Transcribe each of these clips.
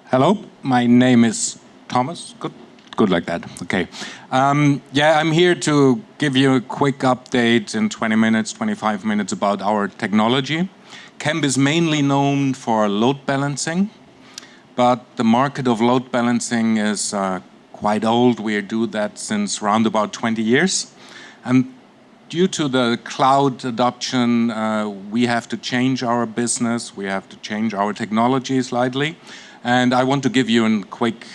Hello, my name is Thomas. Good like that. Okay. Yeah, I'm here to give you a quick update in 20 minutes, 25 minutes about our technology. Kemp is mainly known for load balancing, but the market of load balancing is quite old. We do that since around about 20 years. And due to the cloud adoption, we have to change our business. We have to change our technology slightly. And I want to give you a quick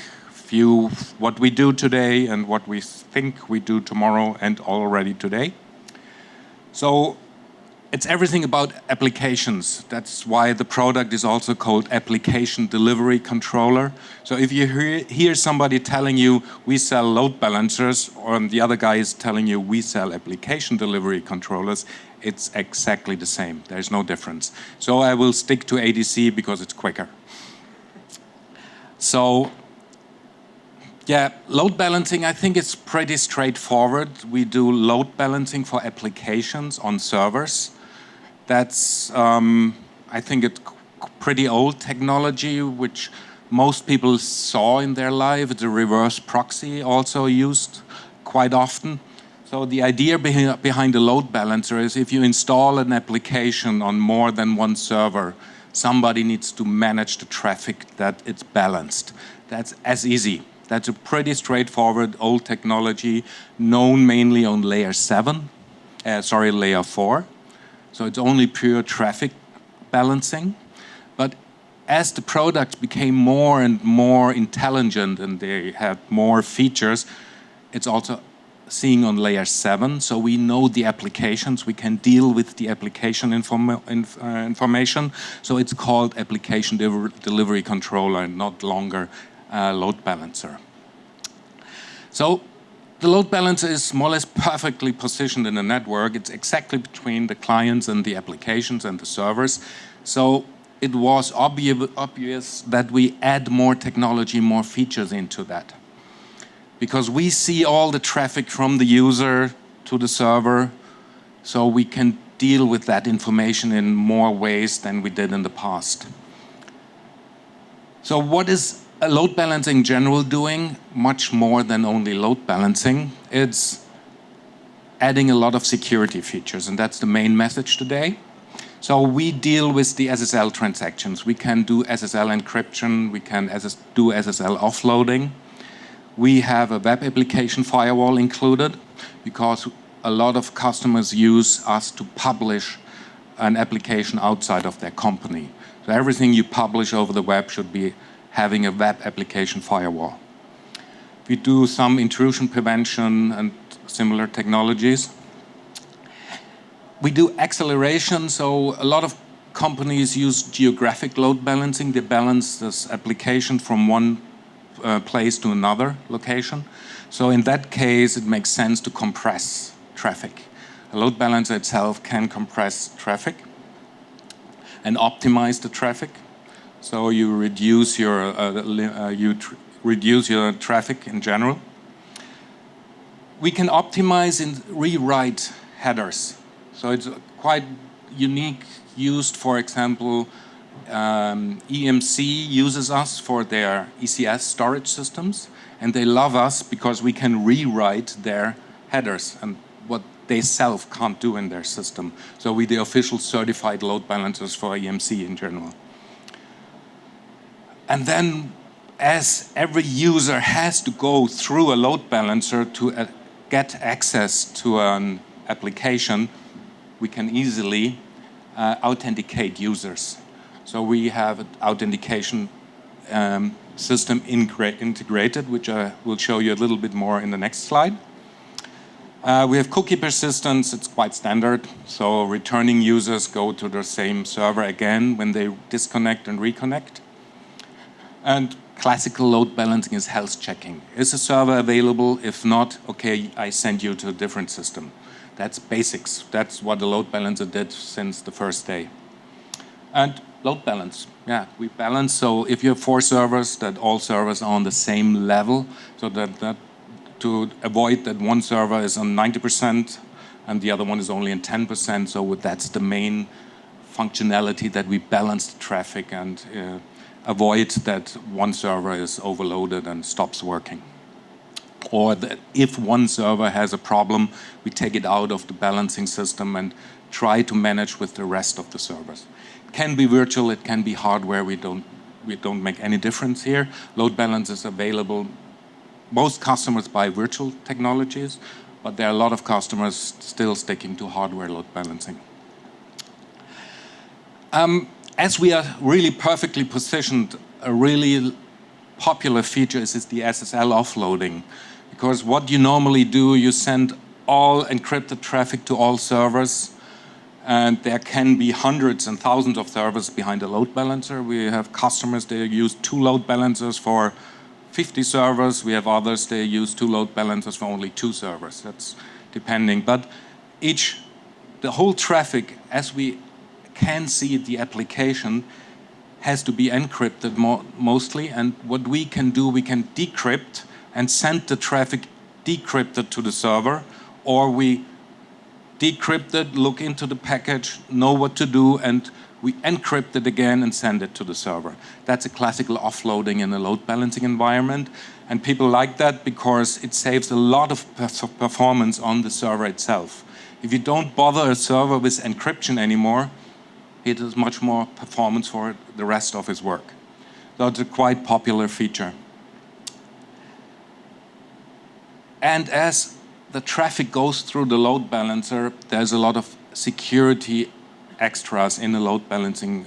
view of what we do today and what we think we do tomorrow and already today. So it's everything about applications. That's why the product is also called Application Delivery Controller. So if you hear somebody telling you we sell load balancers, or the other guy is telling you we sell application delivery controllers, it's exactly the same. There's no difference. So I will stick to ADC because it's quicker. So, yeah, load balancing, I think it's pretty straightforward. We do load balancing for applications on servers. That's, I think, it's pretty old technology, which most people saw in their life. It's a reverse proxy also used quite often. So the idea behind the load balancer is if you install an application on more than one server, somebody needs to manage the traffic that it's balanced. That's as easy. That's a pretty straightforward old technology known mainly on layer 4. So it's only pure traffic balancing. But as the products became more and more intelligent and they had more features, it's also seeing on layer 7, so we know the applications, we can deal with the application information, so it's called Application Delivery Controller and not longer load balancer. So the load balancer is more or less perfectly positioned in the network. It's exactly between the clients and the applications and the servers. So it was obvious that we add more technology, more features into that. Because we see all the traffic from the user to the server, so we can deal with that information in more ways than we did in the past. So what is a load balancer in general doing? Much more than only load balancing. It's adding a lot of security features, and that's the main message today. So we deal with the SSL transactions. We can do SSL encryption, we can do SSL offloading. We have a web application firewall included because a lot of customers use us to publish an application outside of their company. So everything you publish over the web should be having a web application firewall. We do some intrusion prevention and similar technologies. We do acceleration, so a lot of companies use geographic load balancing. They balance this application from one place to another location. So in that case, it makes sense to compress traffic. A load balancer itself can compress traffic and optimize the traffic. So you reduce your traffic in general. We can optimize and rewrite headers. So it's quite unique, used, for example, EMC uses us for their ECS storage systems, and they love us because we can rewrite their headers and what they self can't do in their system. So we're the official certified load balancers for EMC in general. And then, as every user has to go through a load balancer to get access to an application, we can easily authenticate users. So we have an authentication system integrated, which I will show you a little bit more in the next slide. We have cookie persistence. It's quite standard. So returning users go to the same server again when they disconnect and reconnect. And classical load balancing is health checking. Is the server available? If not, okay, I send you to a different system. That's basics. That's what the load balancer did since the first day. And load balance. Yeah, we balance. So if you have 4 servers, that all servers are on the same level, so that to avoid that one server is on 90% and the other one is only on 10%. So that's the main functionality, that we balance the traffic and avoid that one server is overloaded and stops working. Or that if one server has a problem, we take it out of the balancing system and try to manage with the rest of the servers. It can be virtual, it can be hardware, we don't make any difference here. Load balance is available. Most customers buy virtual technologies, but there are a lot of customers still sticking to hardware load balancing. As we are really perfectly positioned, a really popular feature is the SSL offloading. Because what you normally do, you send all encrypted traffic to all servers, and there can be hundreds and thousands of servers behind a load balancer. We have customers, they use 2 load balancers for 50 servers. We have others, they use 2 load balancers for only 2 servers. That's depending. But the whole traffic, as we can see the application, has to be encrypted mostly. And what we can do, we can decrypt and send the traffic decrypted to the server, or we decrypt it, look into the package, know what to do, and we encrypt it again and send it to the server. That's a classical offloading in a load balancing environment. And people like that because it saves a lot of performance on the server itself. If you don't bother a server with encryption anymore, it is much more performance for the rest of his work. That's a quite popular feature. And as the traffic goes through the load balancer, there's a lot of security extras in the load balancing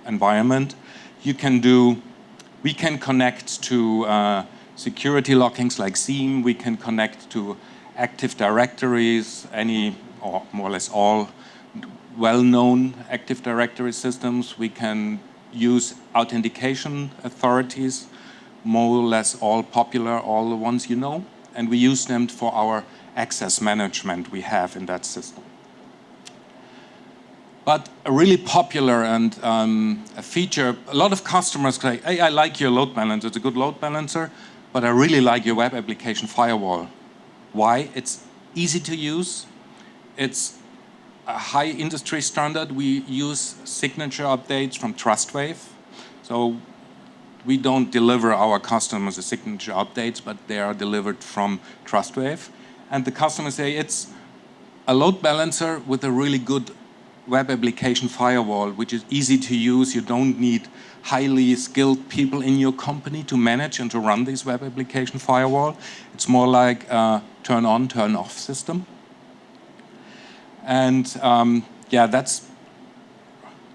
environment. We can connect to security lockings like SIEM. We can connect to Active Directories, any or more or less all well-known Active Directory systems. We can use authentication authorities, more or less all popular, all the ones you know. And we use them for our access management we have in that system. But a really popular and a feature, a lot of customers say, hey, I like your load balancer, it's a good load balancer, but I really like your web application firewall. Why? It's easy to use. It's a high industry standard. We use signature updates from TrustWave. So we don't deliver our customers the signature updates, but they are delivered from TrustWave. And the customers say it's a load balancer with a really good web application firewall, which is easy to use. You don't need highly skilled people in your company to manage and to run this web application firewall. It's more like a turn on, turn off system. And yeah, that's,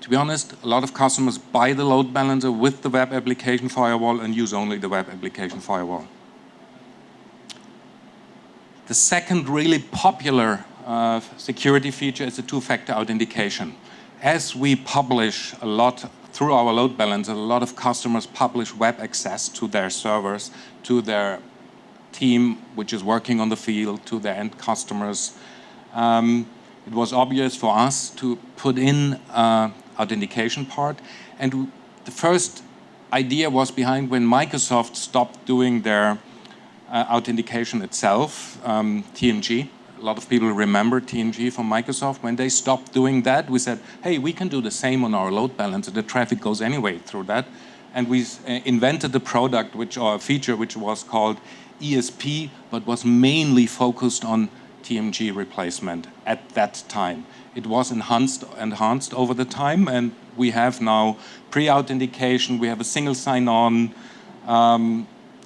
to be honest, a lot of customers buy the load balancer with the web application firewall and use only the web application firewall. The second really popular security feature is the two-factor authentication. As we publish a lot through our load balancer, a lot of customers publish web access to their servers, to their team, which is working on the field, to their end customers. It was obvious for us to put in authentication part. And the first idea was behind when Microsoft stopped doing their authentication itself, TMG. A lot of people remember TMG from Microsoft. When they stopped doing that, we said, hey, we can do the same on our load balancer. The traffic goes anyway through that. And we invented a product, or a feature, which was called ESP, but was mainly focused on TMG replacement at that time. It was enhanced over the time, and we have now pre-authentication. We have a single sign-on.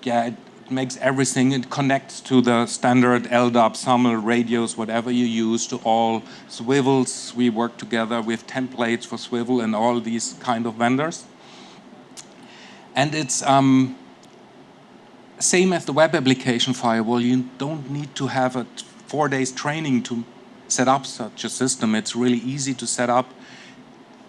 It makes everything. It connects to the standard LDAP, SAML, radios, whatever you use, to all swivels. We work together with templates for swivel and all these kind of vendors. And it's same as the web application firewall. You don't need to have a 4 days training to set up such a system. It's really easy to set up.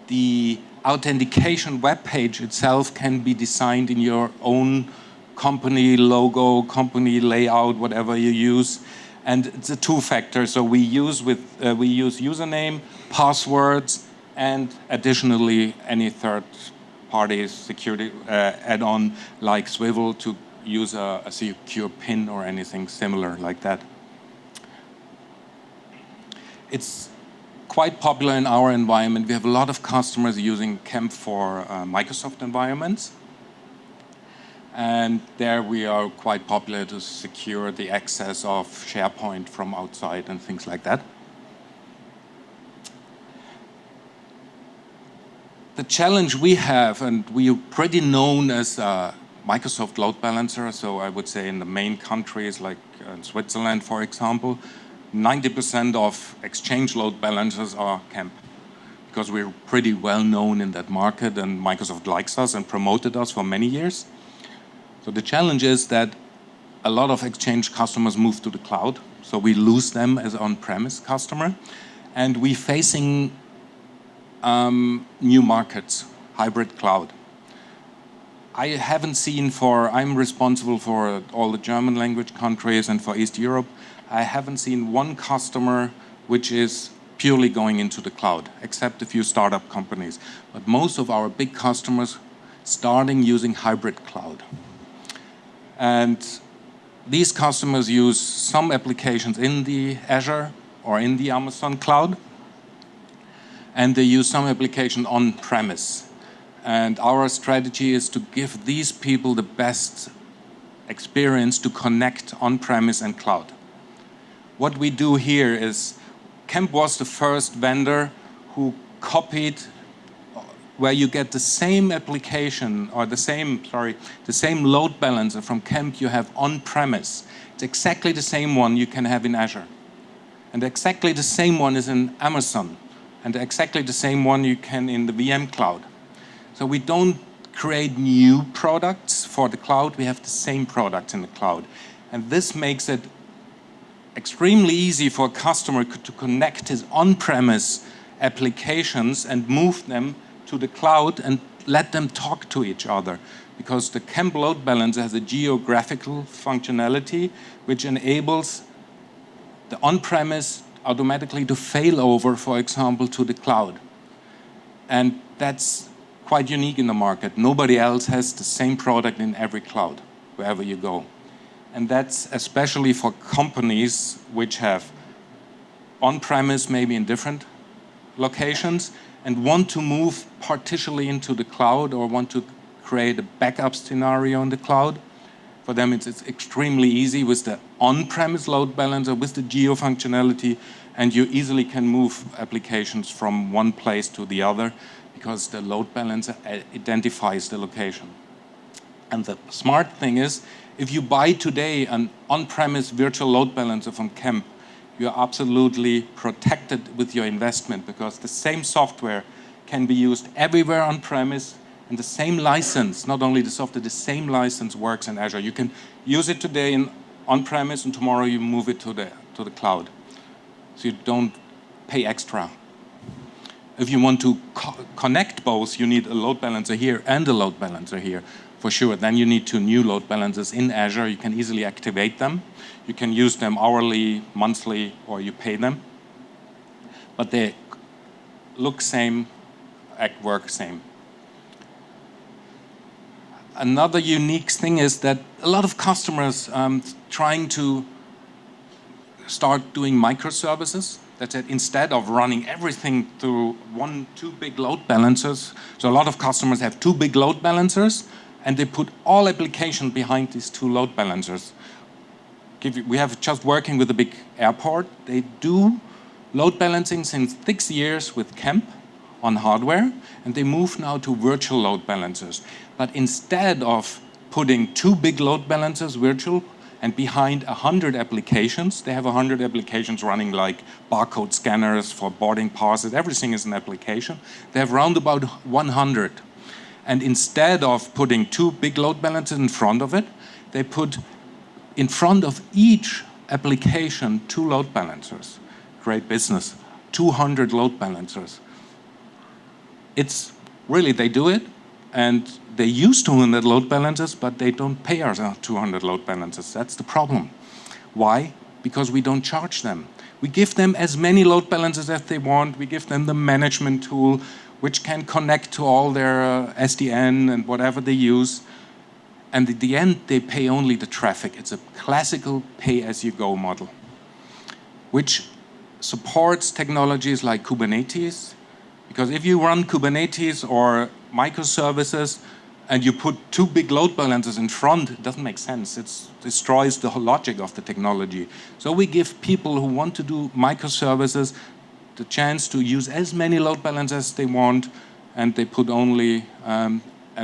The authentication web page itself can be designed in your own company logo, company layout, whatever you use. And it's a two-factor. So we use username, passwords, and additionally any third-party security add-on like Swivel to use a secure PIN or anything similar like that. It's quite popular in our environment. We have a lot of customers using Kemp for Microsoft environments. And there we are quite popular to secure the access of SharePoint from outside and things like that. The challenge we have, and we are pretty known as a Microsoft load balancer, so I would say in the main countries like in Switzerland, for example, 90% of Exchange load balancers are Kemp, because we're pretty well known in that market and Microsoft likes us and promoted us for many years. So the challenge is that a lot of Exchange customers move to the cloud, so we lose them as on-premise customer, and we're facing new markets, hybrid cloud. I haven't seen I'm responsible for all the German language countries and for East Europe. I haven't seen one customer which is purely going into the cloud, except a few startup companies. But most of our big customers starting using hybrid cloud. And these customers use some applications in the Azure or in the Amazon cloud, and they use some application on-premise. And our strategy is to give these people the best experience to connect on-premise and cloud. What we do here is, Kemp was the first vendor who copied where you get the same application or the same load balancer from Kemp you have on-premise. It's exactly the same one you can have in Azure. And exactly the same one is in Amazon. And exactly the same one you can in the VM cloud. So we don't create new products for the cloud, we have the same products in the cloud. And this makes it extremely easy for a customer to connect his on-premise applications and move them to the cloud and let them talk to each other. Because the Kemp load balancer has a geographical functionality which enables the on-premise automatically to fail over, for example, to the cloud. And that's quite unique in the market. Nobody else has the same product in every cloud, wherever you go. And that's especially for companies which have on-premise maybe in different locations and want to move partially into the cloud or want to create a backup scenario in the cloud. For them, it's extremely easy with the on-premise load balancer, with the geo functionality, and you easily can move applications from one place to the other because the load balancer identifies the location. And the smart thing is, if you buy today an on-premise virtual load balancer from Kemp, you're absolutely protected with your investment because the same software can be used everywhere on-premise and the same license, not only the software, the same license works in Azure. You can use it today in on-premise and tomorrow you move it to the cloud. So you don't pay extra. If you want to connect both, you need a load balancer here and a load balancer here, for sure. Then you need 2 new load balancers in Azure. You can easily activate them. You can use them hourly, monthly, or you pay them. But they look same, work same. Another unique thing is that a lot of customers trying to start doing microservices. That's it. Instead of running everything through 2 big load balancers. So a lot of customers have 2 big load balancers and they put all applications behind these 2 load balancers. We have just working with a big airport. They do load balancing since 6 years with Kemp on hardware, and they move now to virtual load balancers. But instead of putting 2 big load balancers virtual and behind 100 applications, they have 100 applications running like barcode scanners for boarding passes, everything is an application. They have round about 100. And instead of putting 2 big load balancers in front of it, they put in front of each application 2 load balancers. Great business, 200 load balancers. It's really, they do it, and they use 200 load balancers, but they don't pay us 200 load balancers. That's the problem. Why? Because we don't charge them. We give them as many load balancers as they want. We give them the management tool, which can connect to all their SDN and whatever they use. And at the end, they pay only the traffic. It's a classical pay-as-you-go model, which supports technologies like Kubernetes, because if you run Kubernetes or microservices and you put two big load balancers in front, it doesn't make sense. It destroys the whole logic of the technology. So we give people who want to do microservices the chance to use as many load balancers as they want, and they put only, and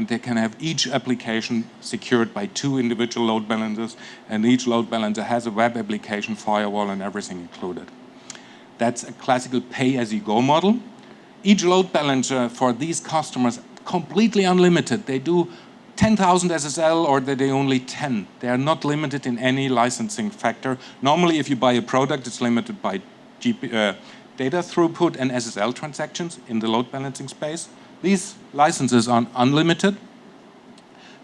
they can have each application secured by two individual load balancers, and each load balancer has a web application firewall and everything included. That's a classical pay-as-you-go model. Each load balancer for these customers completely unlimited. They do 10,000 SSL or they only 10. They are not limited in any licensing factor. Normally, if you buy a product, it's limited by data throughput and SSL transactions in the load balancing space. These licenses are unlimited.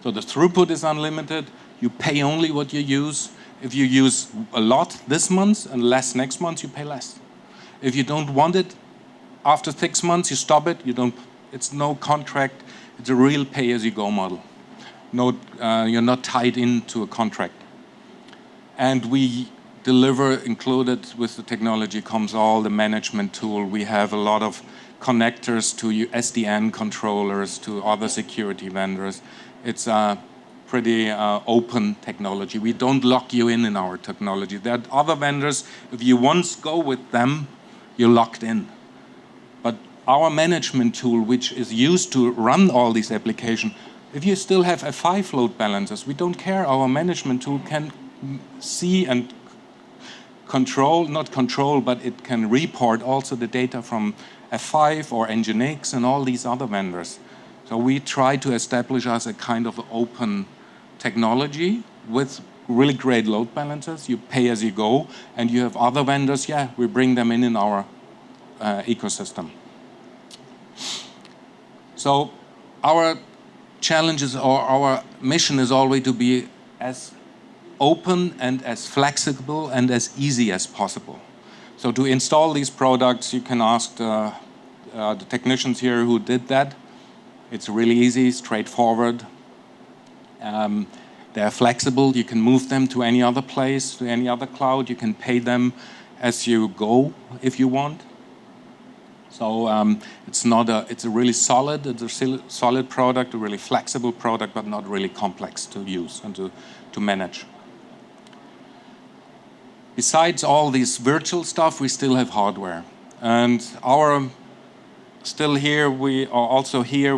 So the throughput is unlimited. You pay only what you use. If you use a lot this month and less next month, you pay less. If you don't want it, after 6 months, you stop it. It's no contract. It's a real pay-as-you-go model. No, you're not tied into a contract. And we deliver, included with the technology comes all the management tool. We have a lot of connectors to SDN controllers, to other security vendors. It's a pretty open technology. We don't lock you in our technology. There are other vendors, if you once go with them, you're locked in. But our management tool, which is used to run all these applications, if you still have F5 load balancers, we don't care. Our management tool can see and control, not control, but it can report also the data from F5 or Nginx and all these other vendors. So we try to establish us a kind of open technology with really great load balancers. You pay as you go, and you have other vendors, yeah, we bring them in our ecosystem. So our challenges or our mission is always to be as open and as flexible and as easy as possible. So to install these products, you can ask the technicians here who did that. It's really easy, straightforward. They're flexible. You can move them to any other place, to any other cloud. You can pay them as you go if you want. So it's a really solid, product, a really flexible product, but not really complex to use and to manage. Besides all this virtual stuff, we still have hardware. And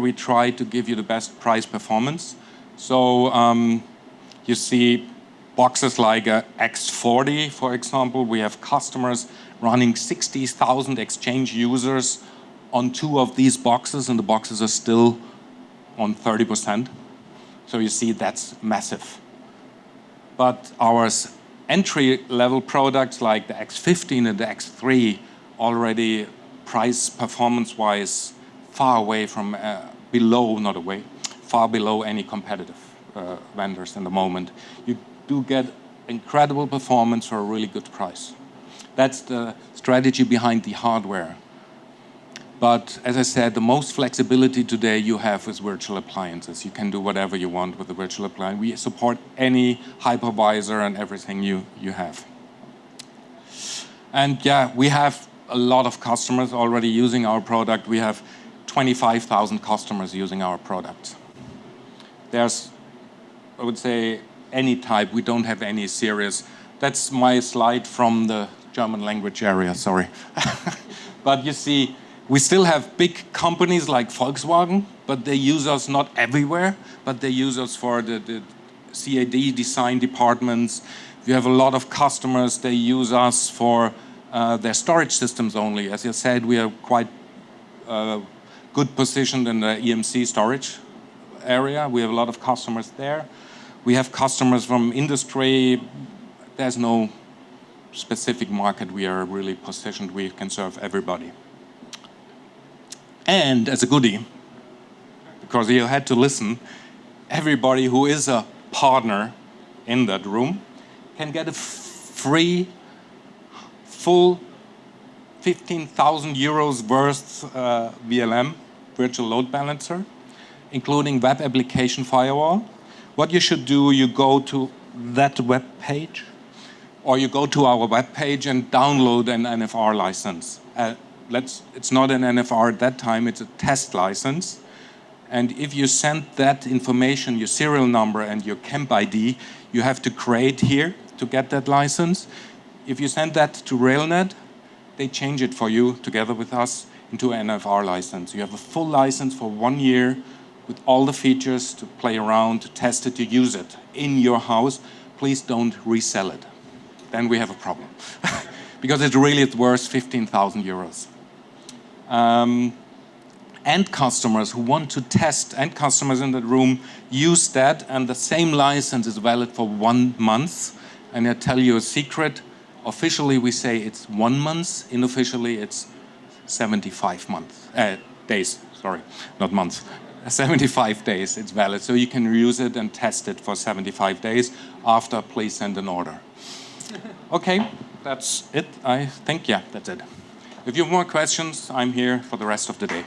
we try to give you the best price performance. So you see boxes like X40, for example. We have customers running 60,000 Exchange users on 2 of these boxes, and the boxes are still on 30%. So you see that's massive. But our entry-level products like the X15 and the X3 already price performance-wise far away from far below any competitive vendors in the moment. You do get incredible performance for a really good price. That's the strategy behind the hardware. But as I said, the most flexibility today you have with virtual appliances. You can do whatever you want with the virtual appliance. We support any hypervisor and everything you have. And yeah, we have a lot of customers already using our product. We have 25,000 customers using our product. There's, I would say, any type. We don't have any serious. That's my slide from the German language area, sorry. But you see, we still have big companies like Volkswagen, but they use us not everywhere, but they use us for the CAD design departments. We have a lot of customers, they use us for their storage systems only. As I said, we are quite good positioned in the EMC storage area. We have a lot of customers there. We have customers from industry. There's no specific market we are really positioned. We can serve everybody. And as a goodie, because you had to listen, everybody who is a partner in that room can get a free, full 15,000 euros worth VLM, virtual load balancer, including web application firewall. What you should do, you go to that web page, or you go to our webpage and download an NFR license. It's not an NFR at that time, it's a test license. And if you send that information, your serial number and your Kemp ID, you have to create here to get that license. If you send that to RelNet, they change it for you together with us into an NFR license. You have a full license for 1 year with all the features to play around, to test it, to use it in your house. Please don't resell it. Then we have a problem. Because it's really worth 15,000 euros. End customers who want to test, end customers in the room, use that, and the same license is valid for 1 month. And I tell you a secret, officially we say it's 1 month, unofficially it's 75 days, sorry, not months. 75 days it's valid, so you can use it and test it for 75 days. After, please send an order. Okay, that's it, I think, yeah, that's it. If you have more questions, I'm here for the rest of the day.